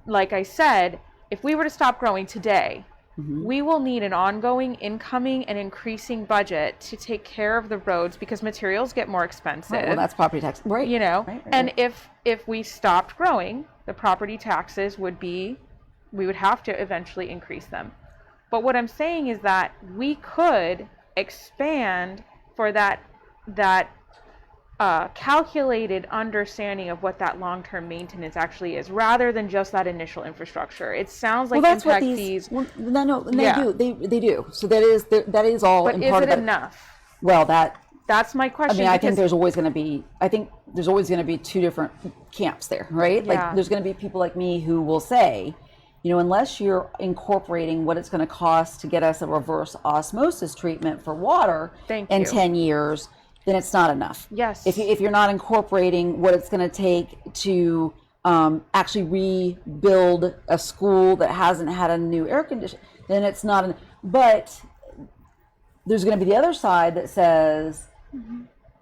like I said, if we were to stop growing today, we will need an ongoing, incoming, and increasing budget to take care of the roads, because materials get more expensive. Right, well, that's property tax, right? Right. And if we stopped growing, the property taxes we would have to eventually increase them. But what I'm saying is that we could expand for that calculated understanding of what that long-term maintenance actually is, rather than just that initial infrastructure. It sounds like impact fees. Well, no, they do. So that is all. But is it enough? Well, that's my question. I think there's always going to be 2 different camps there, right? Like, there's going to be people like me who will say, unless you're incorporating what it's going to cost to get us a reverse osmosis treatment for water in 10 years, then it's not enough. Yes. If you're not incorporating what it's going to take to actually rebuild a school that hasn't had a new air conditioner, then it's not enough. But there's going to be the other side that says,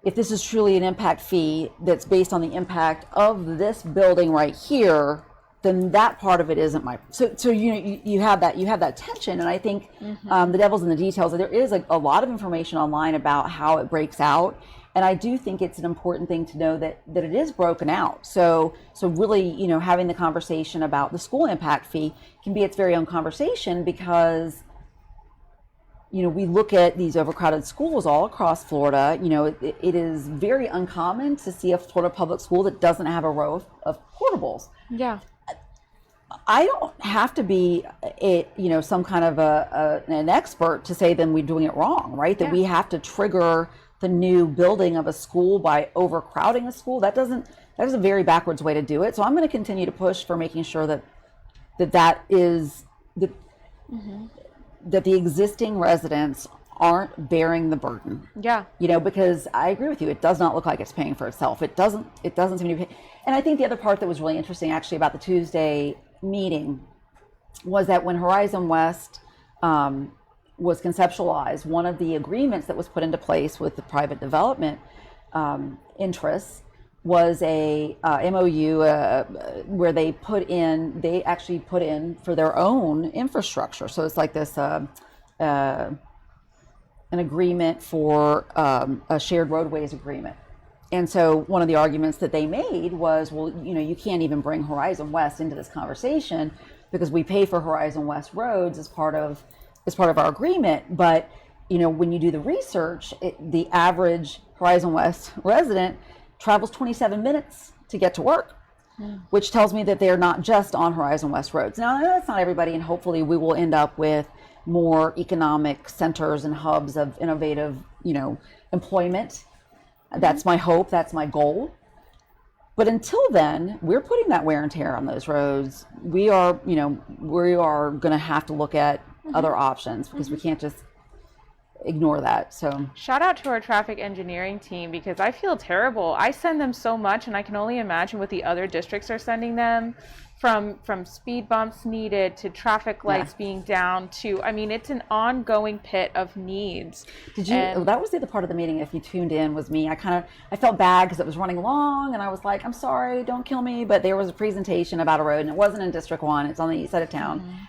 if this is truly an impact fee that's based on the impact of this building right here, then that part of it isn't so you have that tension. And I think the devil's in the details. There is a lot of information online about how it breaks out, and I do think it's an important thing to know that it is broken out. So really, having the conversation about the school impact fee can be its very own conversation, because we look at these overcrowded schools all across Florida. It is very uncommon to see a Florida public school that doesn't have a row of portables. Yeah. I don't have to be some kind of an expert to say then we're doing it wrong, right? That we have to trigger the new building of a school by overcrowding a school. That is a very backwards way to do it. So I'm going to continue to push for making sure that the existing residents aren't bearing the burden. Yeah. Because I agree with you, it does not look like it's paying for itself. It doesn't seem to be. And I think the other part that was really interesting actually about the Tuesday meeting was that when Horizon West was conceptualized, one of the agreements that was put into place with the private development interests was a MOU where they actually put in for their own infrastructure. So it's like this an agreement for a shared roadways agreement. And so one of the arguments that they made was, well, you can't even bring Horizon West into this conversation because we pay for Horizon West roads as part of our agreement. But when you do the research, the average Horizon West resident travels 27 minutes to get to work, which tells me that they're not just on Horizon West roads. Now, that's not everybody, and hopefully we will end up with more economic centers and hubs of innovative, employment. That's my hope. That's my goal. But until then, we're putting that wear and tear on those roads. We are going to have to look at other options because we can't just ignore that. So shout out to our traffic engineering team because I feel terrible. I send them so much, and I can only imagine what the other districts are sending them, from speed bumps needed to traffic lights being down to, it's an ongoing pit of needs. That was the other part of the meeting, if you tuned in, was me. I felt bad because it was running long, and I was like, I'm sorry, don't kill me. But there was a presentation about a road, and it wasn't in District 1, it's on the east side of town.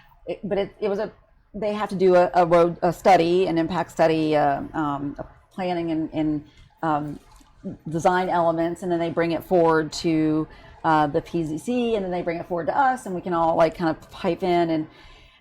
They have to do a road study, an impact study, planning and design elements, and then they bring it forward to the PZC, and then they bring it forward to us, and we can all kind of pipe in.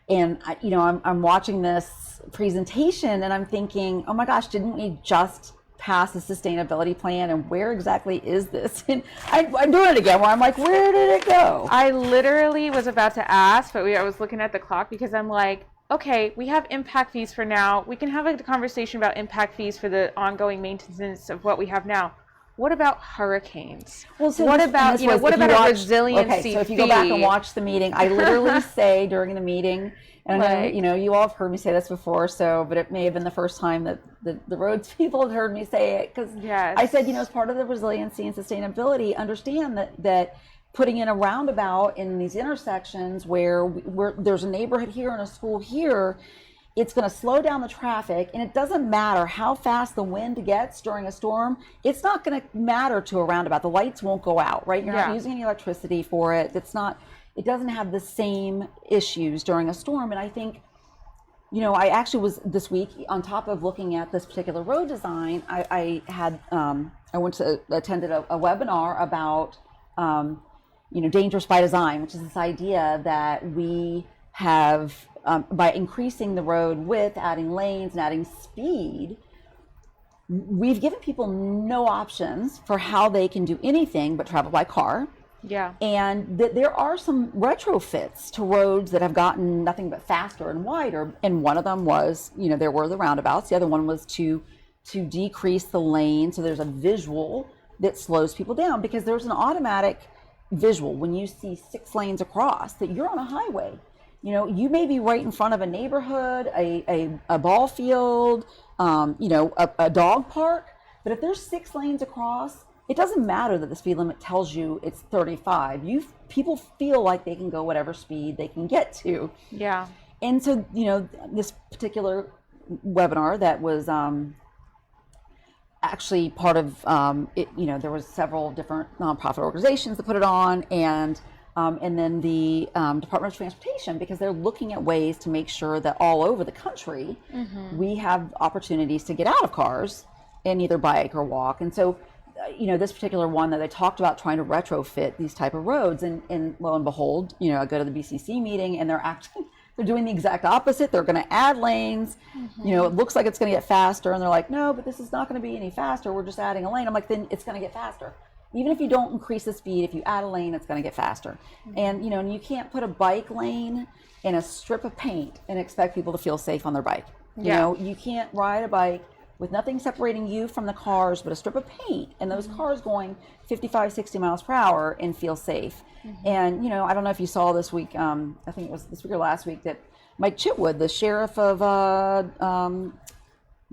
And I'm watching this presentation, and I'm thinking, oh my gosh, didn't we just pass a sustainability plan? And where exactly is this? And I'm doing it again, where I'm like, where did it go? I literally was about to ask, but I was looking at the clock because I'm like, okay, we have impact fees for now. We can have a conversation about impact fees for the ongoing maintenance of what we have now. What about hurricanes? Well, so what about a resiliency Okay, so if you go back and watch the meeting, I literally say during the meeting, and I know, you all have heard me say this before, but it may have been the first time that the roads people had heard me say it, because I said, as part of the resiliency and sustainability, understand that putting in a roundabout in these intersections where there's a neighborhood here and a school here, it's going to slow down the traffic, and it doesn't matter how fast the wind gets during a storm. It's not going to matter to a roundabout. The lights won't go out, right? You're not using any electricity for it. It doesn't have the same issues during a storm. And I think, I actually was this week, on top of looking at this particular road design, I attended a webinar about, dangerous by design, which is this idea that we have, by increasing the road width, adding lanes, and adding speed, we've given people no options for how they can do anything but travel by car. Yeah. And that there are some retrofits to roads that have gotten nothing but faster and wider. And one of them was, there were the roundabouts. The other one was to decrease the lane. So there's a visual that slows people down, because there's an automatic visual when you see 6 lanes across that you're on a highway. You may be right in front of a neighborhood, a ball field, a dog park, but if there's 6 lanes across, it doesn't matter that the speed limit tells you it's 35. People feel like they can go whatever speed they can get to. Yeah. And so, this particular webinar that was actually part of it, there was several different nonprofit organizations that put it on, and then the Department of Transportation, because they're looking at ways to make sure that all over the country we have opportunities to get out of cars and either bike or walk. And so, this particular one that they talked about trying to retrofit these type of roads, and lo and behold, I go to the BCC meeting, and they're doing the exact opposite. They're going to add lanes. It looks like it's going to get faster, and they're like, no, but this is not going to be any faster. We're just adding a lane. I'm like, then it's going to get faster. even if you don't increase the speed, if you add a lane, it's going to get faster. And and you can't put a bike lane in a strip of paint and expect people to feel safe on their bike. You can't ride a bike with nothing separating you from the cars but a strip of paint and those cars going 55, 60 miles per hour and feel safe. And I don't know if you saw this week, I think it was this week or last week, that Mike Chitwood, the sheriff of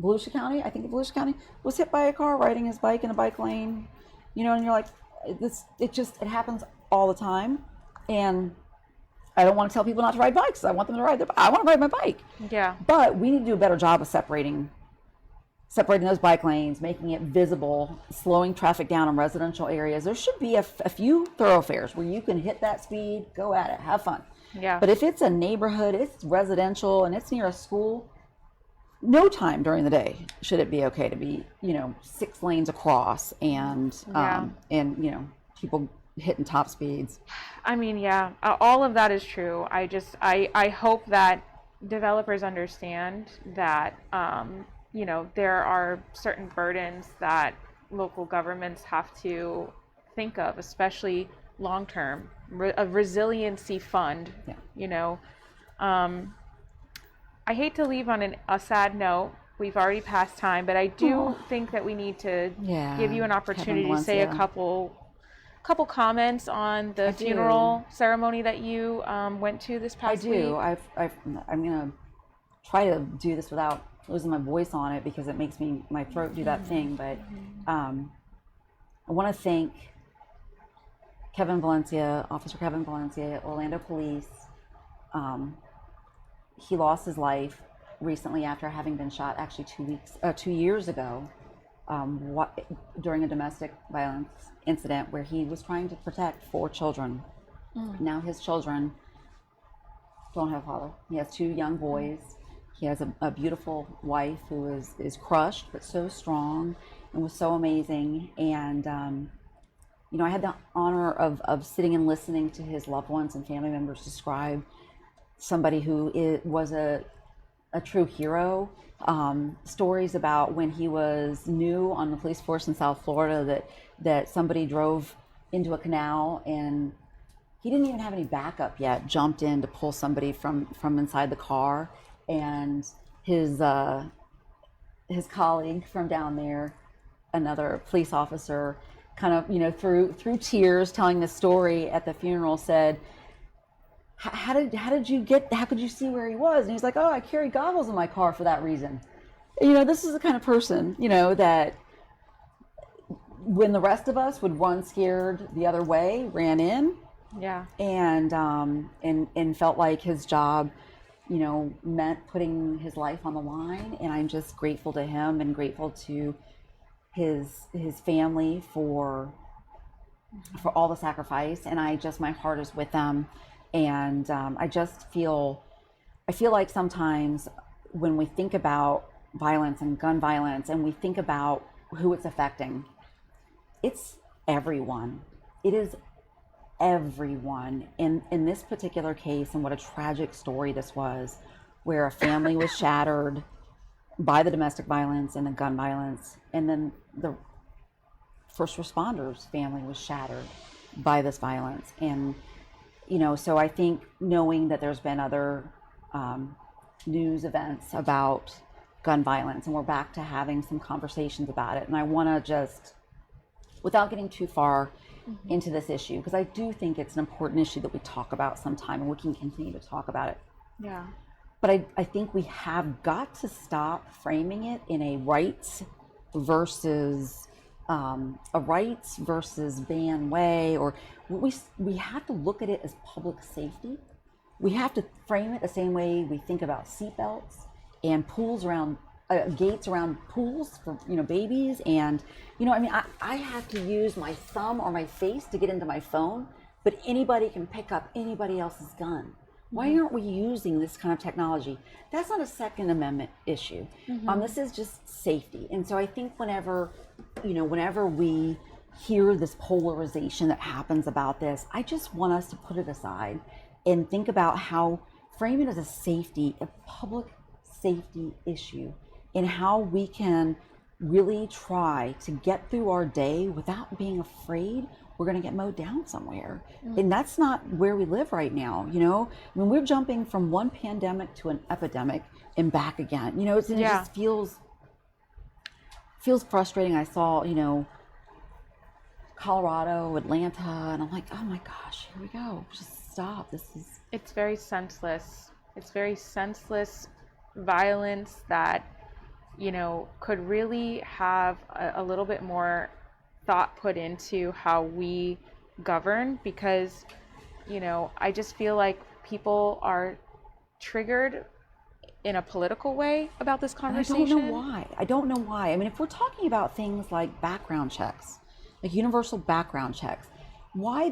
Volusia County, was hit by a car riding his bike in a bike lane. And you're like, it happens all the time. And I don't want to tell people not to ride bikes. I want them to ride I want to ride my bike. Yeah. But we need to do a better job of separating those bike lanes, making it visible, slowing traffic down in residential areas. There should be a few thoroughfares where you can hit that speed, go at it, have fun. Yeah. But if it's a neighborhood, it's residential, and it's near a school, no time during the day should it be okay to be, 6 lanes across and people hitting top speeds. I mean, yeah, all of that is true. I hope that developers understand that, there are certain burdens that local governments have to think of, especially long-term, a resiliency fund. Yeah. I hate to leave on a sad note. We've already passed time, but I do think that we need to give you an opportunity to say a couple comments on the funeral ceremony that you went to this past week. I do. I'm going to try to do this without losing my voice on it because it makes my throat do that thing. But I want to thank Officer Kevin Valencia, Orlando Police. He lost his life recently after having been shot, actually 2 years ago, during a domestic violence incident where he was trying to protect 4 children. Now his children don't have a father. He has 2 young boys. He has a beautiful wife who is crushed but so strong and was so amazing. And I had the honor of sitting and listening to his loved ones and family members describe somebody who was a true hero. Stories about when he was new on the police force in South Florida that somebody drove into a canal and he didn't even have any backup yet, jumped in to pull somebody from inside the car, and his colleague from down there, another police officer, kind of through tears telling the story at the funeral, said, how could you see where he was? And he's like, I carry goggles in my car for that reason. This is the kind of person, that when the rest of us would run scared the other way, ran in. Yeah. And felt like his job, meant putting his life on the line. And I'm just grateful to him and grateful to his family for all the sacrifice. And my heart is with them. And I feel like sometimes when we think about violence and gun violence and we think about who it's affecting, it's everyone. It is everyone. In this particular case, and what a tragic story this was, where a family was shattered by the domestic violence and the gun violence, and then the first responders' family was shattered by this violence. And so I think knowing that there's been other news events about gun violence, and we're back to having some conversations about it. And I want to just, without getting too far into this issue, because I do think it's an important issue that we talk about sometime, and we can continue to talk about it. Yeah. But I think we have got to stop framing it in a rights versus ban way, or we have to look at it as public safety. We have to frame it the same way we think about seatbelts and pools around gates around pools for babies. And I have to use my thumb or my face to get into my phone, but anybody can pick up anybody else's gun. Why aren't we using this kind of technology? That's not a Second Amendment issue. This is just safety. And so I think whenever we hear this polarization that happens about this, I just want us to put it aside and think about how frame it as a public safety issue, and how we can really try to get through our day without being afraid we're going to get mowed down somewhere. And that's not where we live right now, you know? I mean, we're jumping from one pandemic to an epidemic and back again. You know, it just feels frustrating. I saw, you know, Colorado, Atlanta, and I'm like, oh my gosh, here we go. Just stop. It's very senseless. It's very senseless violence that, you know, could really have a little bit more thought put into how we govern, because, you know, I just feel like people are triggered in a political way about this conversation. I don't know why. I mean, if we're talking about things like background checks, like universal background checks, why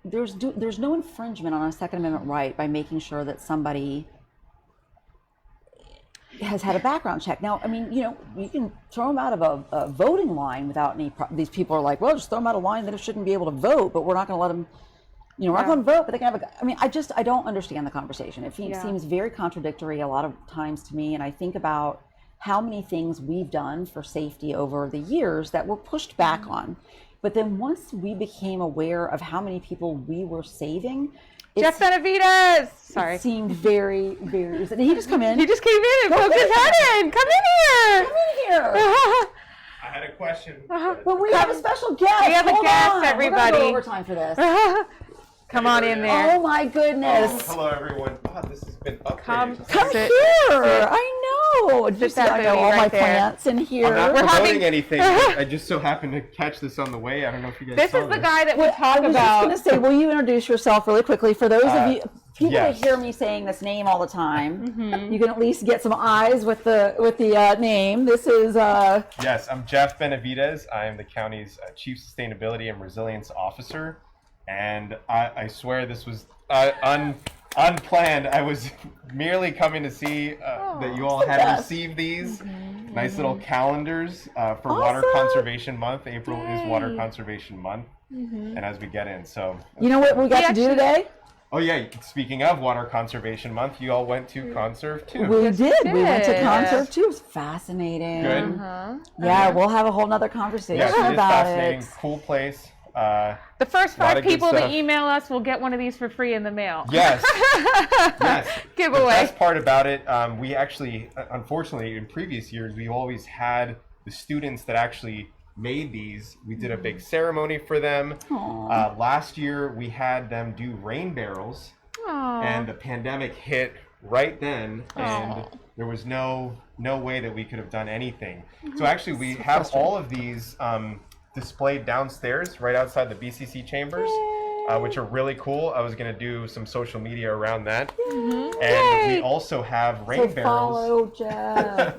there's no infringement on a Second Amendment right by making sure that somebody has had a background check. Now, I mean, you know, you can throw them out of a voting line without any these people are like, well, just throw them out of line, they shouldn't be able to vote, but we're not going to let them, you know, we're not going to vote, but they can have I mean, I don't understand the conversation. It seems very contradictory a lot of times to me, and I think about how many things we've done for safety over the years that were pushed back on. But then once we became aware of how many people we were saving, Jeff Benavides! Sorry. It seemed very, very... Did he just come in? He just came in and poked his head in. Come in here! Come in here! I had a question. But we have a special guest. We have a guest, everybody. We're going to go overtime for this. Come on in there. Oh my goodness. Hello, everyone. Oh, this has been upgraded. Come Sit. here. I know. Just that I know baby all right my there. plants in here. I'm not We're promoting having- anything. I just so happened to catch this on the way. I don't know if you guys This saw is the guy that we I talk was about. just going to say, will you introduce yourself really quickly for those of you people yes. that hear me saying this name all the time? You can at least get some eyes with the name. This is Yes, I'm Jeff Benavides. I am the county's Chief Sustainability and Resilience Officer. And I swear this was unplanned. I was merely coming to see that you all had received these nice little calendars for Water Conservation Month. April is Water Conservation Month. And as we get in, so. you know what we got to do today? Oh yeah, speaking of Water Conservation Month, you all went to Conserve too. We did. We went to did. Conserve too. It was fascinating. Good. Yeah, we'll have a whole nother conversation Yes, it is about fascinating. it. Cool place. The first Lot 5 of good people that stuff. email us will get one of these for free in the mail. Yes. Yes. The Giveaway. best part about it, we actually, unfortunately, in previous years, we always had the students that actually made these. We did a big ceremony for them. Last year, we had them do rain barrels, and the pandemic hit right then, and there was no way that we could have done anything. So actually, we have all of these displayed downstairs right outside the BCC chambers, which are really cool. I was going to do some social media around that. And we also have rain barrels. Follow Jeff.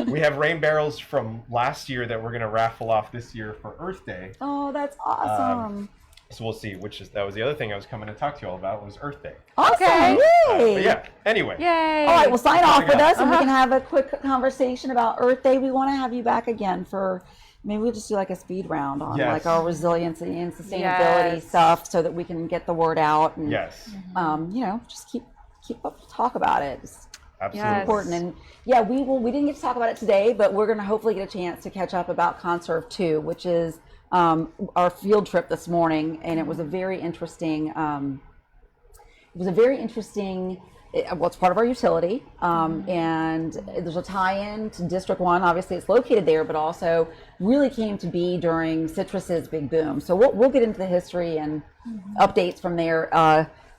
We have rain barrels from last year that we're going to raffle off this year for Earth Day. Oh, that's awesome. So we'll see, that was the other thing I was coming to talk to you all about, was Earth Day. Awesome. Okay. Yay. But yeah, anyway. Yay! All right, well, sign off with us, and we Uh-huh. can have a quick conversation about Earth Day. We want to have you back again for, maybe we'll just do like a speed round on Yes. like our resiliency and sustainability Yes. stuff, so that we can get the word out and, Yes, you know, just keep up to talk about it. It's absolutely. Yes. important. And yeah, we didn't get to talk about it today, but we're going to hopefully get a chance to catch up about Conserve 2, which is our field trip this morning, and it was a very interesting. Well, it's part of our utility, and there's a tie-in to District 1. Obviously, it's located there, but also really came to be during citrus's big boom. So we'll get into the history and updates from there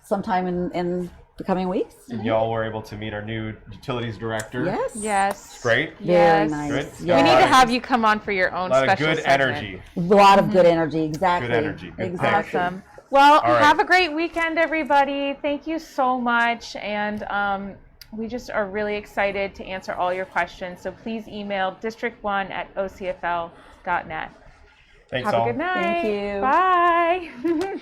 sometime in the coming weeks. And y'all were able to meet our new utilities director. Yes. Yes. Great. Very Yes. nice. Good. Yeah. We need lot to of- have you come on for your own A lot of special good segment. energy. A lot of good energy. Exactly. Good energy. Good Exactly. Awesome. Well, All right. have a great weekend, everybody. Thank you so much. And we just are really excited to answer all your questions. So please email district1@ocfl.net. Thanks Have all. a good night. Thank you. Bye.